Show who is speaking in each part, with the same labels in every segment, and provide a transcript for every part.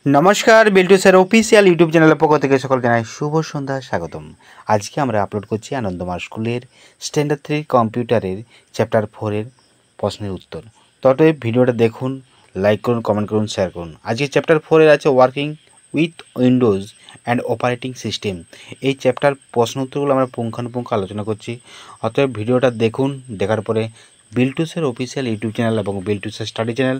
Speaker 1: नमस्कार Biltu sir official YouTube channel पक्ष থেকে সকল জানাই শুভ সন্ধ্যা স্বাগতম। আজকে আমরা আপলোড করছি আনন্দমার স্কুলের স্ট্যান্ডার্ড 3 কম্পিউটারের চ্যাপ্টার 4 এর প্রশ্নের উত্তর। তবে ভিডিওটা দেখুন, লাইক করুন, কমেন্ট করুন, শেয়ার করুন। আজকে চ্যাপ্টার 4 এর আছে working with Windows and operating system. এই চ্যাপ্টার প্রশ্ন উত্তরগুলো আমরা পুঙ্খানুপুঙ্খ আলোচনা করছি। অতএব ভিডিওটা দেখুন, দেখার পরে বিল্টুসের অফিসিয়াল ইউটিউব চ্যানেল এবং বিল্টুসের স্টাডি চ্যানেল,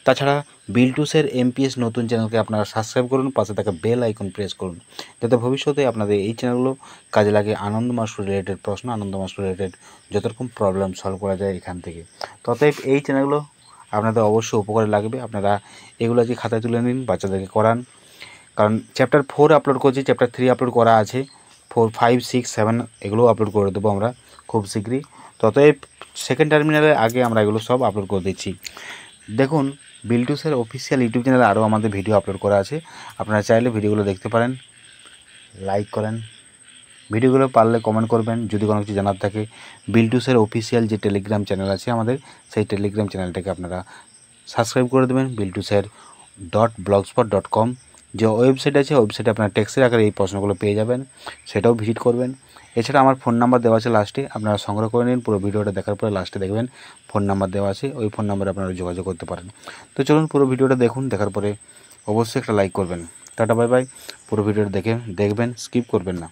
Speaker 1: তাছাড়া বিল্টুসের এমপিএস নতুন চ্যানেলকে আপনারা সাবস্ক্রাইব করুন, পাশে থাকা বেল আইকন প্রেস করুন, যাতে ভবিষ্যতে আপনাদের এই চ্যানেলগুলো কাজে লাগে। আনন্দ মাস্টার রিলেটেড প্রশ্ন, আনন্দ মাস্টার রিলেটেড যত রকম প্রবলেম সলভ করা যায় এখান থেকে। ততএব এই চ্যানেলগুলো আপনাদের অবশ্যই উপকারে লাগবে। আপনারা এগুলো আজকে খাতায় তুলে নিন, বাচ্চাদেরকে করান। কারণ চ্যাপ্টার 4 আপলোড করছি, চ্যাপ্টার 3 আপলোড করা আছে, 4, 5, 6, 7 এগুলোও আপলোড করে দেবো আমরা খুব শীঘ্রই। ততএব সেকেন্ড টার্মিনালের আগে আমরা এগুলো সব আপলোড করে দিচ্ছি। দেখুন, বিল্টুসের অফিসিয়াল ইউটিউব চ্যানেলে আরও আমাদের ভিডিও আপলোড করা আছে, আপনারা চাইলে ভিডিওগুলো দেখতে পারেন। লাইক করেন, ভিডিওগুলো পারলে কমেন্ট করবেন। যদি কোনো কিছু জানার থাকে, বিল্টুসের অফিসিয়াল যে টেলিগ্রাম চ্যানেল আছে আমাদের, সেই টেলিগ্রাম চ্যানেলটাকে আপনারা সাবস্ক্রাইব করে দেবেন। biltuser.blogspot.com যে ওয়েবসাইট আছে, ওয়েবসাইটে আপনারা টেক্সটের আকারে এই প্রশ্নগুলো পেয়ে যাবেন, সেটাও ভিজিট করবেন। এছাড়া আমার ফোন নাম্বার দেওয়া আছে লাস্টে, আপনারা সংগ্রহ করে নিন। পুরো ভিডিওটা দেখার পরে লাস্টে দেখবেন ফোন নাম্বার দেওয়া আছে, ওই ফোন নাম্বারে আপনারা যোগাযোগ করতে পারেন। তো চলুন পুরো ভিডিওটা দেখুন, দেখার পরে অবশ্যই একটা লাইক করবেন। Tata bye bye. পুরো ভিডিওটা দেখবেন, স্কিপ করবেন না।